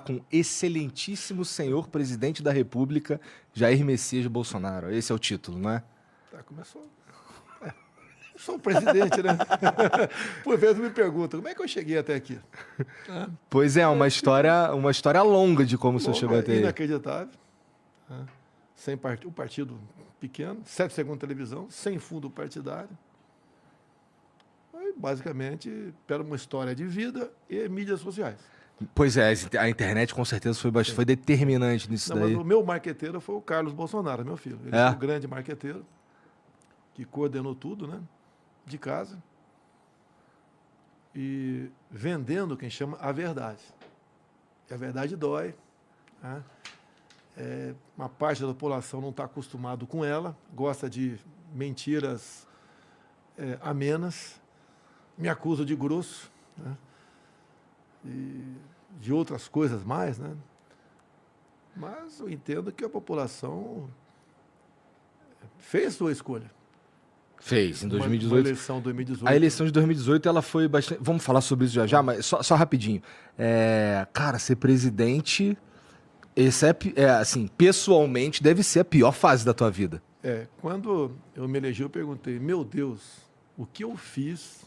Com o excelentíssimo senhor presidente da República, Jair Messias Bolsonaro. Esse é o título, não é? Tá, começou. Eu sou o presidente, né? Por vezes me perguntam, como é que eu cheguei até aqui? Pois é, uma história longa de como o senhor chegou até aí. Inacreditável. Sem um partido pequeno, 7 segundos de televisão, sem fundo partidário. Aí, basicamente, pela uma história de vida e mídias sociais. Pois é, a internet com certeza foi determinante nisso daí. Mas o meu marqueteiro foi o Carlos Bolsonaro, meu filho. Ele foi o grande marqueteiro que coordenou tudo, né? De casa. E vendendo quem chama a verdade. E a verdade dói. Né? Uma parte da população não está acostumado com ela, gosta de mentiras amenas, me acusa de grosso, né? E de outras coisas mais, né? Mas eu entendo que a população fez sua escolha. Fez, em 2018. Uma eleição de 2018. A eleição de 2018, ela foi bastante... Vamos falar sobre isso já, mas só rapidinho. Cara, ser presidente, assim, pessoalmente, deve ser a pior fase da tua vida. Quando eu me elegi, eu perguntei, meu Deus, o que eu fiz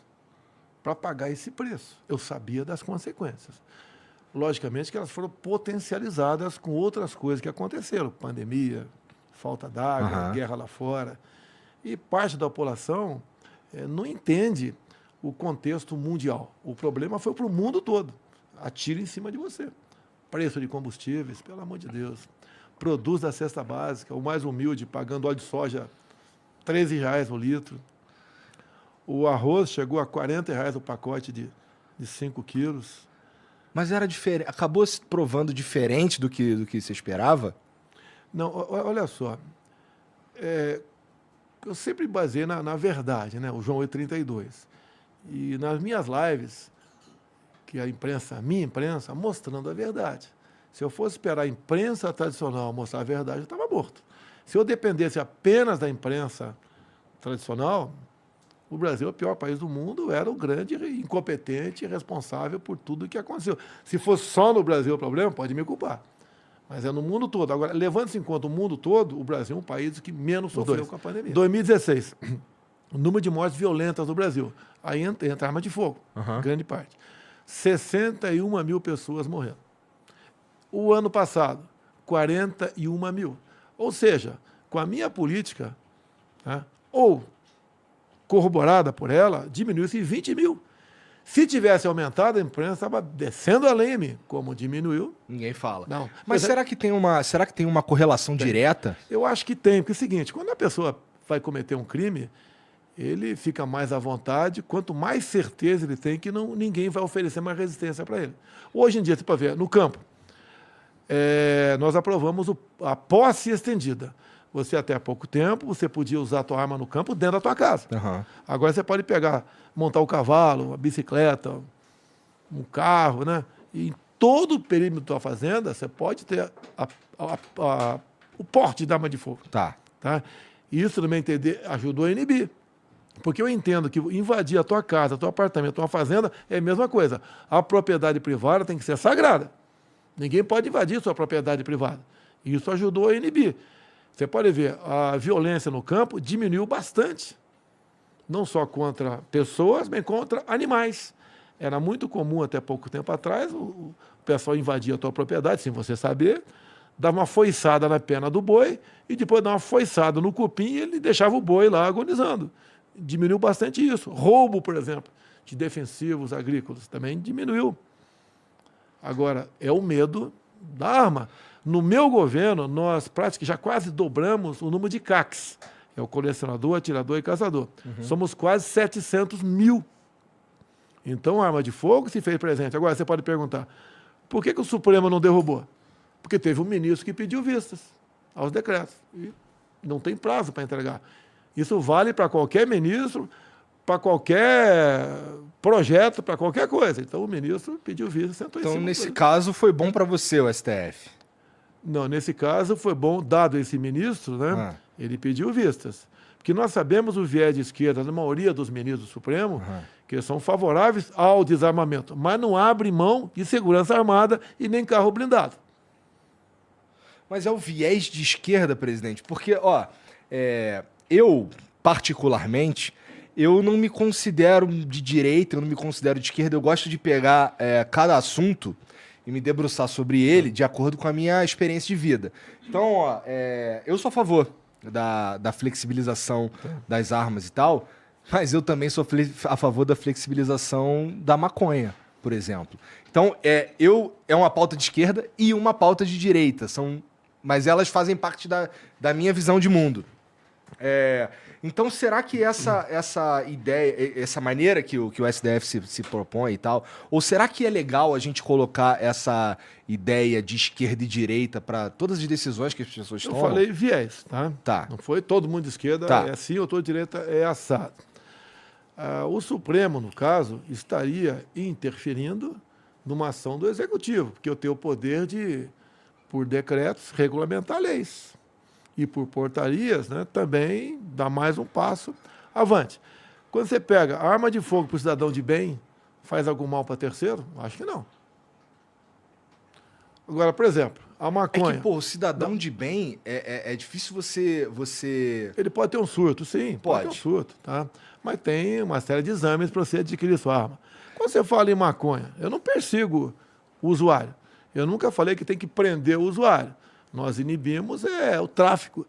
para pagar esse preço? Eu sabia das consequências. Logicamente que elas foram potencializadas com outras coisas que aconteceram. Pandemia, falta d'água, guerra lá fora. E parte da população não entende o contexto mundial. O problema foi para o mundo todo. Atira em cima de você. Preço de combustíveis, pelo amor de Deus. Produz da cesta básica, o mais humilde, pagando óleo de soja R$13 o litro. O arroz chegou a R$40 o pacote de 5 quilos. Mas era diferente, acabou se provando diferente do que se esperava? Não, olha só. Eu sempre baseei na verdade, né? O João 8,32. E nas minhas lives, que a minha imprensa, mostrando a verdade. Se eu fosse esperar a imprensa tradicional mostrar a verdade, eu estava morto. Se eu dependesse apenas da imprensa tradicional, o Brasil é o pior país do mundo, era o grande incompetente e responsável por tudo que aconteceu. Se fosse só no Brasil o problema, pode me culpar. Mas é no mundo todo. Agora, levando-se em conta o mundo todo, o Brasil é um país que menos sofreu com a pandemia. 2016, o número de mortes violentas no Brasil. Aí entra arma de fogo, grande parte. 61 mil pessoas morreram. O ano passado, 41 mil. Ou seja, com a minha política, né, ou corroborada por ela, diminuiu-se em 20 mil. Se tivesse aumentado, a imprensa estava descendo além de mim. Como diminuiu... Ninguém fala. Não. Mas será que tem uma correlação direta? Eu acho que tem, porque é o seguinte, quando a pessoa vai cometer um crime, ele fica mais à vontade, quanto mais certeza ele tem que ninguém vai oferecer mais resistência para ele. Hoje em dia, você pode ver, no campo, nós aprovamos a posse estendida. Você, até há pouco tempo, você podia usar a tua arma no campo dentro da tua casa. Agora você pode montar o cavalo, a bicicleta, um carro, né? E em todo o perímetro da tua fazenda, você pode ter o porte de arma de fogo. Tá? Isso, no meu entender, ajudou a inibir. Porque eu entendo que invadir a tua casa, teu apartamento, tua fazenda é a mesma coisa. A propriedade privada tem que ser sagrada. Ninguém pode invadir sua propriedade privada. Isso ajudou a inibir. Você pode ver, a violência no campo diminuiu bastante. Não só contra pessoas, mas contra animais. Era muito comum, até pouco tempo atrás, o pessoal invadia a tua propriedade, sem você saber, dava uma foiçada na perna do boi e depois dava uma foiçada no cupim e ele deixava o boi lá agonizando. Diminuiu bastante isso. Roubo, por exemplo, de defensivos agrícolas, também diminuiu. Agora, é o medo da arma. No meu governo, nós praticamente já quase dobramos o número de CACs. É o colecionador, atirador e caçador. Somos quase 700 mil. Então, a arma de fogo se fez presente. Agora, você pode perguntar, por que o Supremo não derrubou? Porque teve um ministro que pediu vistas aos decretos. E não tem prazo para entregar. Isso vale para qualquer ministro, para qualquer projeto, para qualquer coisa. Então, o ministro pediu vista, sentou em cima. Então, nesse caso, foi bom para você, o STF? Não, nesse caso foi bom, dado esse ministro, né? Ele pediu vistas. Porque nós sabemos o viés de esquerda da maioria dos ministros do Supremo, que são favoráveis ao desarmamento, mas não abre mão de segurança armada e nem carro blindado. Mas é o viés de esquerda, presidente, porque, ó, eu, particularmente, eu não me considero de direita, eu não me considero de esquerda, eu gosto de pegar cada assunto e me debruçar sobre ele de acordo com a minha experiência de vida. Então, ó, eu sou a favor da flexibilização das armas e tal, mas eu também sou a favor da flexibilização da maconha, por exemplo. Então, é uma pauta de esquerda e uma pauta de direita, mas elas fazem parte da minha visão de mundo. Então, será que essa ideia, essa maneira que o STF se propõe e tal, ou será que é legal a gente colocar essa ideia de esquerda e direita para todas as decisões que as pessoas tomam? Eu falei viés, tá? Tá. Não foi todo mundo de esquerda é assim, ou todo de direita é assado. O Supremo, no caso, estaria interferindo numa ação do Executivo, porque eu tenho o poder de, por decretos, regulamentar leis. E por portarias, né, também dá mais um passo avante. Quando você pega arma de fogo para o cidadão de bem, faz algum mal para terceiro? Acho que não. Agora, por exemplo, a maconha... É que, pô, o cidadão de bem, é difícil você... Ele pode ter um surto, sim, pode ter um surto, tá? Mas tem uma série de exames para você adquirir sua arma. Quando você fala em maconha, eu não persigo o usuário. Eu nunca falei que tem que prender o usuário. Nós inibimos o tráfico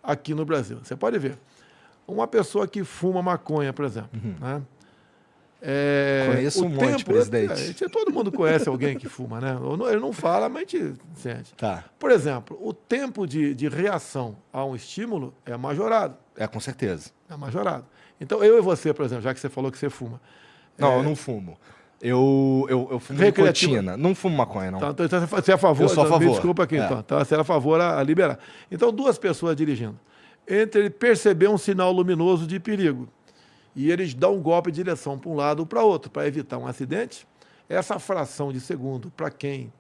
aqui no Brasil. Você pode ver. Uma pessoa que fuma maconha, por exemplo. Né? Conheço um monte, presidente. Todo mundo conhece alguém que fuma, né? Ele não fala, mas a gente sente. Tá. Por exemplo, o tempo de reação a um estímulo é majorado. Com certeza. É majorado. Então, eu e você, por exemplo, já que você falou que você fuma. Não, eu não fumo. Eu fumo nicotina. Não fumo maconha, não. Então, você é a favor? Eu sou a favor. Me desculpa aqui, então. Então, você é a favor a liberar. Então, duas pessoas dirigindo. Entre ele perceber um sinal luminoso de perigo e eles dão um golpe de direção para um lado ou para outro, para evitar um acidente, essa fração de segundo, para quem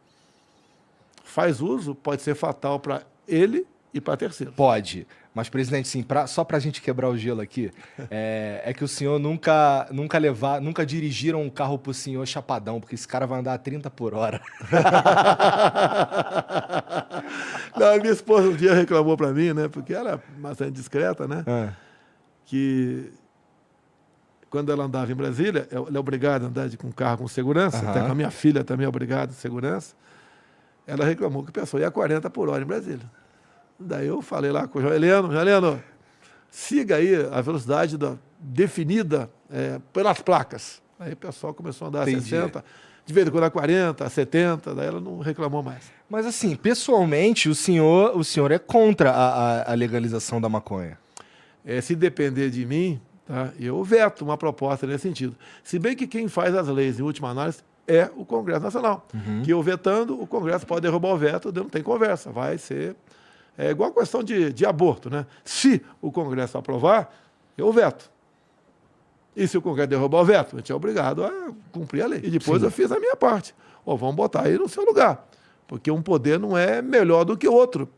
faz uso, pode ser fatal para ele e para terceiro. Pode. Mas, presidente, sim, só para a gente quebrar o gelo aqui, que o senhor nunca dirigiram um carro pro senhor chapadão, porque esse cara vai andar a 30 por hora. Não, a minha esposa um dia reclamou para mim, né, porque ela é bastante discreta, né, que quando ela andava em Brasília, ela é obrigada a andar com carro com segurança, até com a minha filha também é obrigada de segurança, ela reclamou que o pessoal ia a 40 por hora em Brasília. Daí eu falei lá com o João Heleno, siga aí a velocidade definida pelas placas. Aí o pessoal começou a andar a 60, de vez em quando a 40, a 70, daí ela não reclamou mais. Mas assim, pessoalmente, o senhor é contra a legalização da maconha? Se depender de mim, tá, eu veto uma proposta nesse sentido. Se bem que quem faz as leis, em última análise, é o Congresso Nacional. Que eu vetando, o Congresso pode derrubar o veto, não tem conversa, vai ser... É igual a questão de aborto, né? Se o Congresso aprovar, eu veto. E se o Congresso derrubar o veto, a gente é obrigado a cumprir a lei. E depois eu fiz a minha parte. Vamos botar aí no seu lugar. Porque um poder não é melhor do que o outro.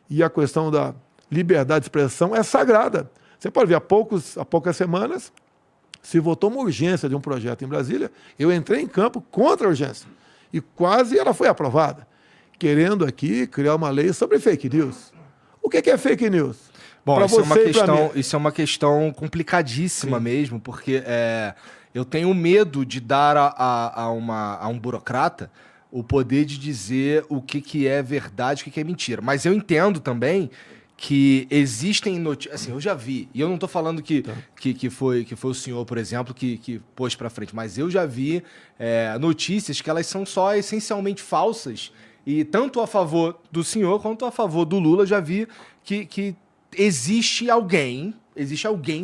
E a questão da liberdade de expressão é sagrada. Você pode ver, há poucas semanas, se votou uma urgência de um projeto em Brasília, eu entrei em campo contra a urgência. E quase ela foi aprovada. Querendo aqui criar uma lei sobre fake news. O que é fake news? Bom, isso é uma questão complicadíssima mesmo, porque eu tenho medo de dar a um burocrata o poder de dizer o que é verdade e o que é mentira. Mas eu entendo também que existem notícias... Assim, eu já vi, e eu não estou falando que foi o senhor, por exemplo, que pôs para frente, mas eu já vi notícias que elas são só essencialmente falsas. E tanto a favor do senhor quanto a favor do Lula, já vi que existe alguém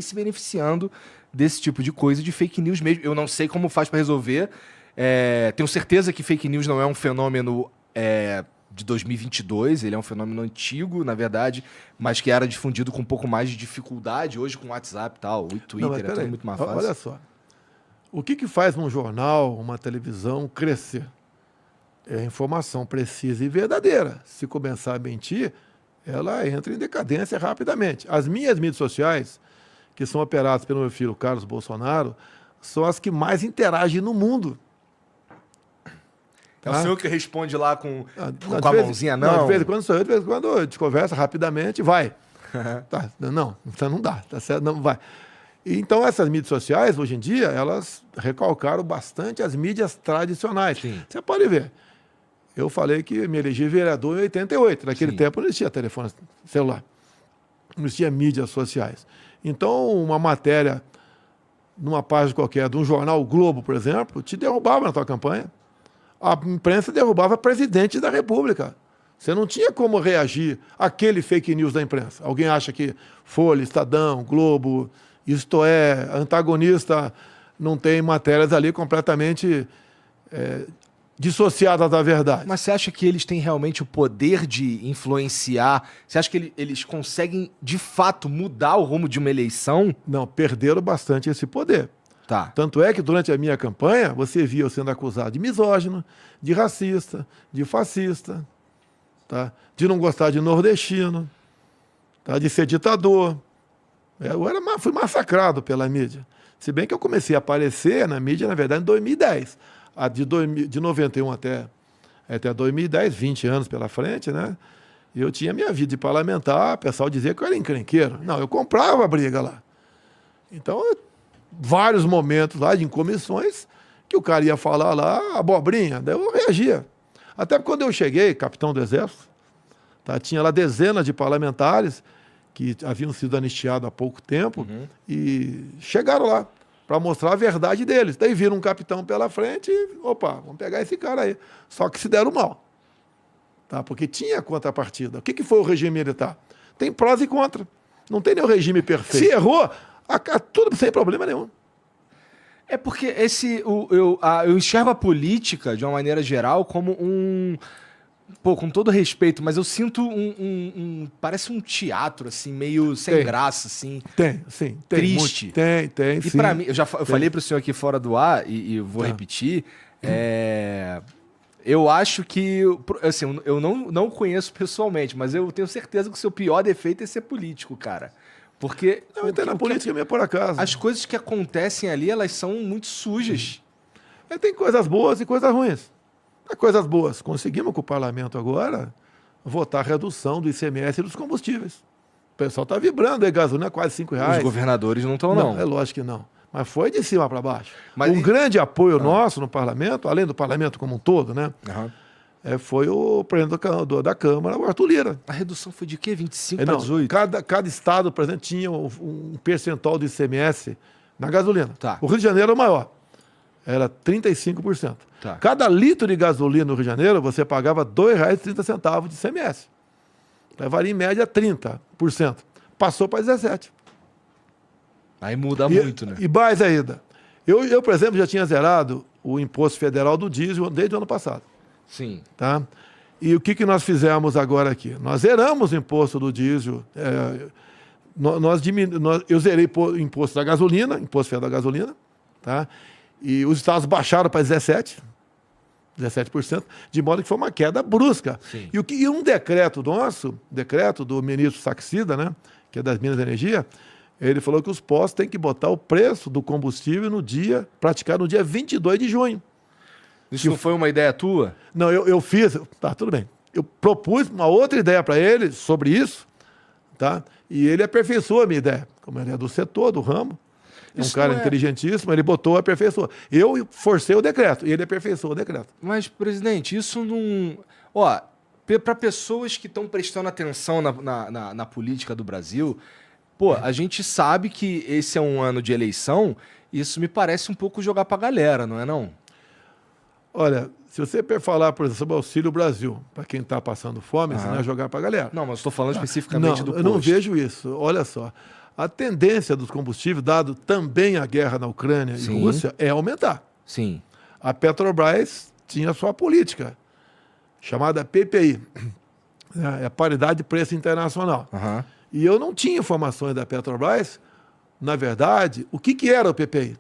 se beneficiando desse tipo de coisa, de fake news mesmo. Eu não sei como faz para resolver. Tenho certeza que fake news não é um fenômeno de 2022, ele é um fenômeno antigo, na verdade, mas que era difundido com um pouco mais de dificuldade, hoje com o WhatsApp e tal, o Twitter, é tudo muito mais fácil. Olha só, o que faz um jornal, uma televisão crescer? É informação precisa e verdadeira. Se começar a mentir, ela entra em decadência rapidamente. As minhas mídias sociais, que são operadas pelo meu filho Carlos Bolsonaro, são as que mais interagem no mundo. É o senhor que responde lá com a mãozinha, não? não? De vez em quando sou eu, de vez em quando a gente conversa rapidamente, vai. Tá, não, então não dá, tá certo, não vai. Então essas mídias sociais, hoje em dia, elas recalcaram bastante as mídias tradicionais. Sim. Você pode ver. Eu falei que me elegi vereador em 88. Naquele tempo não existia telefone celular. Não existia mídias sociais. Então, uma matéria numa página qualquer, de um jornal, o Globo, por exemplo, te derrubava na tua campanha. A imprensa derrubava presidente da República. Você não tinha como reagir àquele fake news da imprensa. Alguém acha que Folha, Estadão, Globo, Isto É, antagonista, não tem matérias ali completamente dissociadas da verdade. Mas você acha que eles têm realmente o poder de influenciar? Você acha que eles conseguem, de fato, mudar o rumo de uma eleição? Não, perderam bastante esse poder. Tá. Tanto é que durante a minha campanha, você via eu sendo acusado de misógino, de racista, de fascista, tá? De não gostar de nordestino, tá? De ser ditador. Fui massacrado pela mídia. Se bem que eu comecei a aparecer na mídia, na verdade, em 2010. De 91 até 2010, 20 anos pela frente, né? Eu tinha minha vida de parlamentar, o pessoal dizia que eu era encrenqueiro. Não, eu comprava a briga lá. Então, vários momentos lá em comissões que o cara ia falar lá, abobrinha, daí eu reagia. Até quando eu cheguei, capitão do Exército, tá, tinha lá dezenas de parlamentares que haviam sido anistiados há pouco tempo e chegaram lá para mostrar a verdade deles. Daí viram um capitão pela frente e, opa, vamos pegar esse cara aí. Só que se deram mal, tá? Porque tinha contrapartida. O que foi o regime militar? Tem prós e contra. Não tem nenhum regime perfeito. Se errou, tudo sem problema nenhum. É porque eu enxergo a política, de uma maneira geral, como um... Pô, com todo respeito, mas eu sinto parece um teatro, assim, meio sem graça, assim. Tem, sim. Triste. Tem, sim. E pra mim, eu falei pro senhor aqui fora do ar, e vou repetir, eu acho que, assim, eu não conheço pessoalmente, mas eu tenho certeza que o seu pior defeito é ser político, cara. Porque... Não, até na política é meio por acaso. As coisas que acontecem ali, elas são muito sujas. Tem coisas boas e coisas ruins. Coisas boas. Conseguimos com o parlamento agora votar a redução do ICMS dos combustíveis. O pessoal está vibrando aí, gasolina quase R$5. Os governadores não estão, não. É lógico que não. Mas foi de cima para baixo. Mas grande apoio nosso no parlamento, além do parlamento como um todo, né? Foi o presidente da Câmara, o Arthur Lira. A redução foi de quê? 25 para 18? Cada estado, por exemplo, tinha um percentual do ICMS na gasolina. Tá. O Rio de Janeiro era o maior. Era 35%. Tá. Cada litro de gasolina no Rio de Janeiro, você pagava R$ 2,30 de ICMS. Levaria em média 30%. Passou para 17%. Aí muda muito, né? E mais ainda. Eu, por exemplo, já tinha zerado o imposto federal do diesel desde o ano passado. Sim. Tá? E o que nós fizemos agora aqui? Nós zeramos o imposto do diesel. Eu zerei o imposto da gasolina, imposto federal da gasolina. Tá? E os estados baixaram para 17%, de modo que foi uma queda brusca. Sim. E um decreto nosso, decreto do ministro Saxida, né, que é das Minas e Energia, ele falou que os postos têm que botar o preço do combustível praticar no dia 22 de junho. Isso não foi uma ideia tua? Não, eu fiz, tá, tudo bem. Eu propus uma outra ideia para ele sobre isso, tá? E ele aperfeiçoou a minha ideia, como ele é do setor, do ramo. É um cara inteligentíssimo, ele botou, aperfeiçoou. Eu forcei o decreto e ele aperfeiçoou o decreto. Mas, presidente, isso não... Ó, para pessoas que estão prestando atenção na política do Brasil, pô, a gente sabe que esse é um ano de eleição, isso me parece um pouco jogar pra galera, não é não? Olha, se você falar, por exemplo, sobre o Auxílio Brasil, para quem está passando fome, isso não é jogar pra galera. Não, mas estou falando especificamente do posto. Eu não vejo isso. Olha só. A tendência dos combustíveis, dado também a guerra na Ucrânia e Rússia, é aumentar. Sim. A Petrobras tinha sua política, chamada PPI, a paridade de preço internacional. E eu não tinha informações da Petrobras, na verdade, o que era o PPI.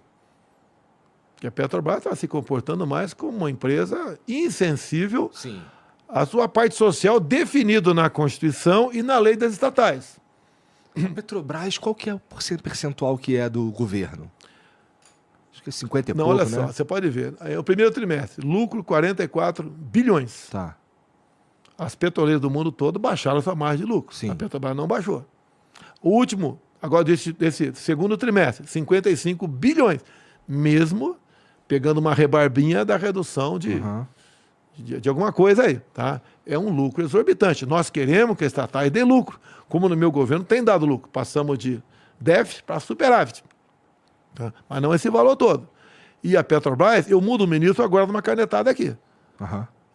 Porque a Petrobras estava se comportando mais como uma empresa insensível à sua parte social definida na Constituição e na lei das estatais. A Petrobras, qual que é o percentual que é do governo? Acho que 50 e Não, pouco, olha só, né? você pode ver. Aí, o primeiro trimestre, lucro 44 bilhões. Tá. As petroleiras do mundo todo baixaram sua margem de lucro. Sim. A Petrobras não baixou. O último, agora desse segundo trimestre, 55 bilhões. Mesmo pegando uma rebarbinha da redução de alguma coisa aí, tá? É um lucro exorbitante. Nós queremos que a estatais dê lucro, como no meu governo tem dado lucro. Passamos de déficit para superávit. Tá? Mas não esse valor todo. E a Petrobras, eu mudo o ministro agora numa canetada aqui.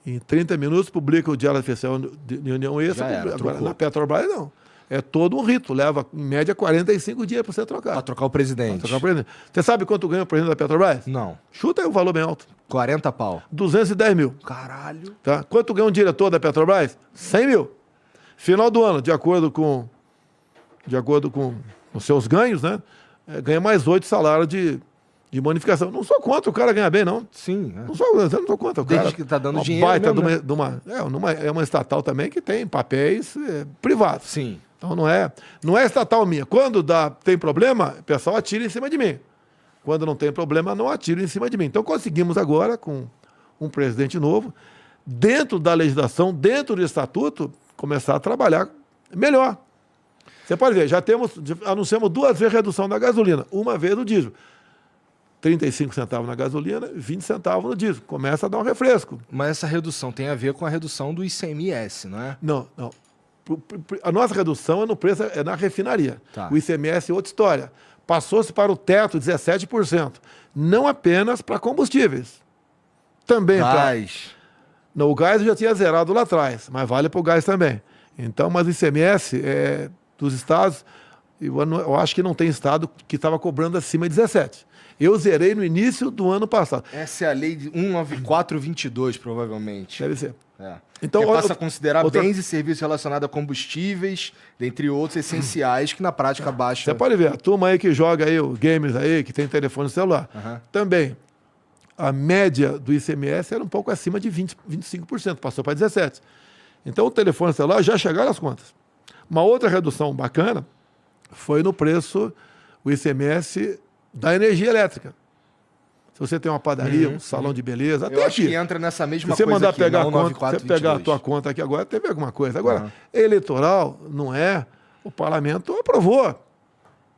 Em 30 minutos publica o Diário Oficial de União Extra. Agora, na Petrobras, não. É todo um rito. Leva, em média, 45 dias para você trocar. Para trocar o presidente. Você sabe quanto ganha o presidente da Petrobras? Não. Chuta aí um valor bem alto. 40 pau. 210 mil. Caralho. Tá? Quanto ganha um diretor da Petrobras? 100 mil. Final do ano, de acordo com os seus ganhos, né? Ganha mais 8 salários de bonificação. Não sou contra o cara ganhar bem, não. Sim. Eu não sou contra o cara. Desde que tá dando uma dinheiro baita mesmo, é uma estatal também que tem papéis privados. Sim. Então não é estatal minha. Quando tem problema, o pessoal atira em cima de mim. Quando não tem problema, não atira em cima de mim. Então conseguimos agora, com um presidente novo, dentro da legislação, dentro do estatuto, começar a trabalhar melhor. Você pode ver, anunciamos 2 vezes redução da gasolina, uma vez no diesel. 35 centavos na gasolina, 20 centavos no diesel. Começa a dar um refresco. Mas essa redução tem a ver com a redução do ICMS, não é? Não. A nossa redução é no preço, é na refinaria. Tá. O ICMS é outra história. Passou-se para o teto 17%. Não apenas para combustíveis. Também Gás. Não, o gás eu já tinha zerado lá atrás, mas vale para o gás também. Então, mas o ICMS dos estados, eu acho que não tem estado que estava cobrando acima de 17%. Eu zerei no início do ano passado. Essa é a lei de 194/22, provavelmente. Deve ser. Então, que passa a considerar bens e serviços relacionados a combustíveis, dentre outros essenciais, que na prática baixa. Você pode ver, a turma aí que joga aí, os gamers aí, que tem telefone celular, também. A média do ICMS era um pouco acima de 25%, passou para 17%. Então o telefone celular já chegaram às contas. Uma outra redução bacana foi no preço, o ICMS da energia elétrica. Se você tem uma padaria, um salão de beleza, até eu acho aqui. Que entra nessa mesma se você coisa mandar aqui, pegar não, a conta, 94, você pegar a tua conta aqui agora, teve alguma coisa. Agora, eleitoral não é, o parlamento aprovou.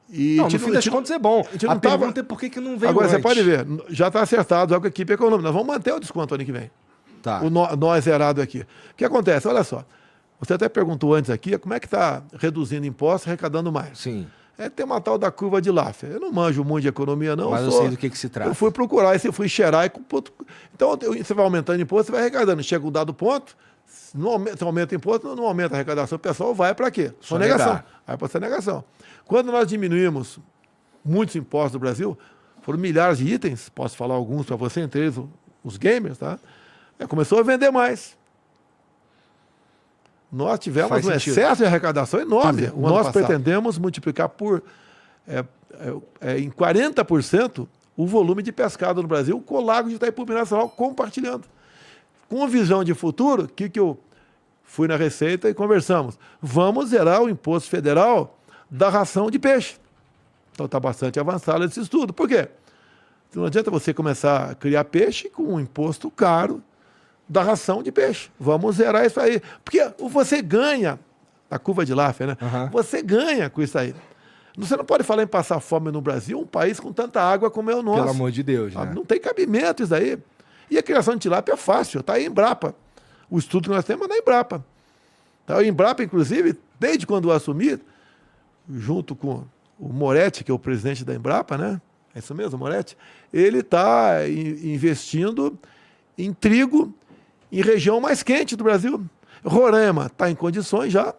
E não, no fim das contas é bom. A pergunta é por que não veio agora, antes. você pode ver, já está acertado com a equipe econômica. Nós vamos manter o desconto ano que vem. Tá. Nós zerado aqui. O que acontece? Olha só. Você até perguntou antes aqui, como é que está reduzindo impostos, arrecadando mais? Sim. Tem uma tal da curva de Laffer. Eu não manjo muito de economia, não. Mas eu sei do que se trata. Eu fui procurar, fui cheirar. Então, você vai aumentando imposto, você vai arrecadando. Chega um dado ponto, você aumenta imposto, não aumenta a arrecadação, o pessoal vai para quê? Sonegação. Vai para sonegação. Quando nós diminuímos muitos impostos do Brasil, foram milhares de itens, posso falar alguns para você, entre eles os gamers, tá? Começou a vender mais. Nós tivemos um excesso de arrecadação enorme. Nós pretendemos multiplicar em 40% o volume de pescado no Brasil com o Lago de Itaipu Nacional compartilhando. Com visão de futuro, que eu fui na Receita e conversamos. Vamos zerar o imposto federal da ração de peixe. Então está bastante avançado esse estudo. Por quê? Não adianta você começar a criar peixe com um imposto caro da ração de peixe. Vamos zerar isso aí. Porque você ganha, a curva de Laffer, né? Você ganha com isso aí. Você não pode falar em passar fome no Brasil, um país com tanta água como é o nosso. Pelo amor de Deus, né? Não tem cabimento isso aí. E a criação de tilápia é fácil, está aí em Embrapa. O estudo que nós temos é na Embrapa. Tá? O Embrapa, inclusive, desde quando eu assumi, junto com o Moretti, que é o presidente da Embrapa, né? É isso mesmo, Moretti? Ele está investindo em trigo em região mais quente do Brasil. Roraima está em condições já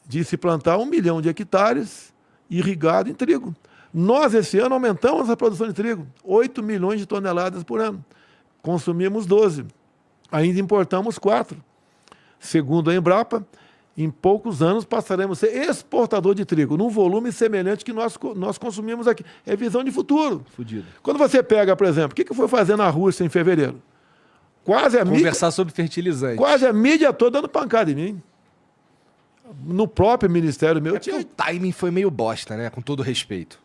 de se plantar 1 milhão de hectares irrigado em trigo. Nós, esse ano, aumentamos a produção de trigo, 8 milhões de toneladas por ano. Consumimos 12. Ainda importamos 4. Segundo a Embrapa, em poucos anos passaremos a ser exportador de trigo, num volume semelhante que nós consumimos aqui. É visão de futuro. Fudido. Quando você pega, por exemplo, o que eu fui fazer na Rússia em fevereiro? Conversar sobre fertilizante. Quase a mídia toda dando pancada em mim. No próprio ministério meu tinha... O timing foi meio bosta, né? Com todo respeito.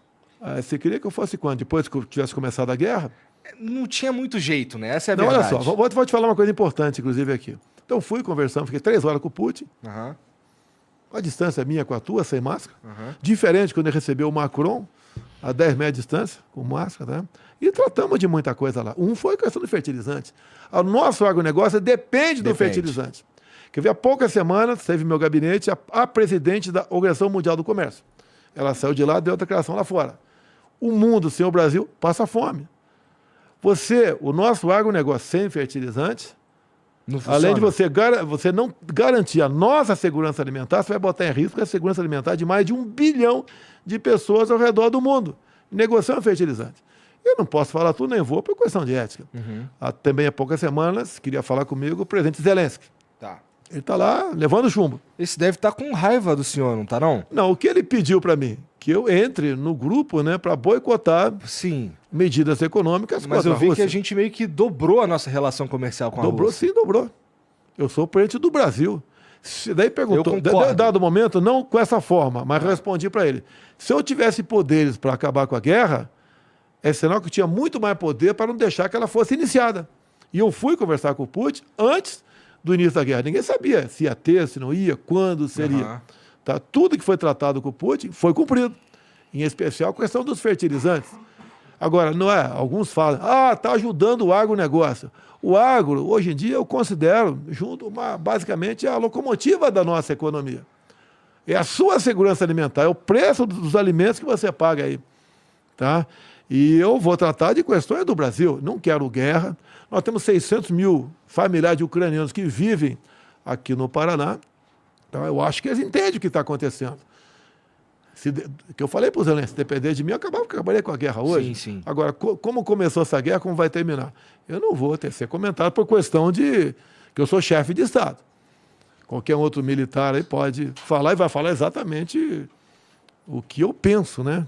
Você queria que eu fosse quando? Depois que eu tivesse começado a guerra? Não tinha muito jeito, né? Essa é a Não, verdade. olha só, vou te falar uma coisa importante, inclusive, aqui. Então fui conversando, fiquei 3 horas com o Putin. Uhum. A distância minha com a tua, sem máscara. Uhum. Diferente quando ele recebeu o Macron, a 10 metros de distância, com máscara, tá? E tratamos de muita coisa lá. Foi questão do fertilizante. O nosso agronegócio depende do fertilizante. Quer ver, há poucas semanas, teve meu gabinete a presidente da Organização Mundial do Comércio. Ela saiu de lá e deu outra declaração lá fora. O mundo sem o Brasil passa fome. O nosso agronegócio sem fertilizante, além de você não garantir a nossa segurança alimentar, você vai botar em risco a segurança alimentar de mais de 1 bilhão de pessoas ao redor do mundo, negociando fertilizante. Eu não posso falar tudo, nem vou, por questão de ética. Uhum. Também há poucas semanas, queria falar comigo o presidente Zelensky. Tá. Ele está lá levando chumbo. Esse deve estar com raiva do senhor, não tá não? Não, o que ele pediu para mim? Que eu entre no grupo, né, para boicotar Sim. medidas econômicas Mas contra eu a vi Rússia. que a gente meio que dobrou a nossa relação comercial com a Dobrou, Rússia. sim, dobrou. Eu sou o presidente do Brasil. Daí perguntou, Eu concordo. dado o momento, não com essa forma, mas respondi para ele. Se eu tivesse poderes para acabar com a guerra, é sinal que eu tinha muito mais poder para não deixar que ela fosse iniciada. E eu fui conversar com o Putin antes do início da guerra. Ninguém sabia se ia ter, se não ia, quando seria. Uhum. Tá? Tudo que foi tratado com o Putin foi cumprido. Em especial a questão dos fertilizantes. Agora, não é? Alguns falam, está ajudando o agronegócio. O agro, hoje em dia, eu considero, basicamente, a locomotiva da nossa economia. É a sua segurança alimentar, é o preço dos alimentos que você paga aí. Tá? E eu vou tratar de questões do Brasil. Não quero guerra. Nós temos 600 mil familiares de ucranianos que vivem aqui no Paraná. Então, eu acho que eles entendem o que está acontecendo. Que eu falei para os Zelensky, se depender de mim, eu acabaria com a guerra hoje. Sim, sim. Agora, como começou essa guerra, como vai terminar? Eu não vou ser comentado por questão de que eu sou chefe de Estado. Qualquer outro militar aí pode falar e vai falar exatamente o que eu penso, né?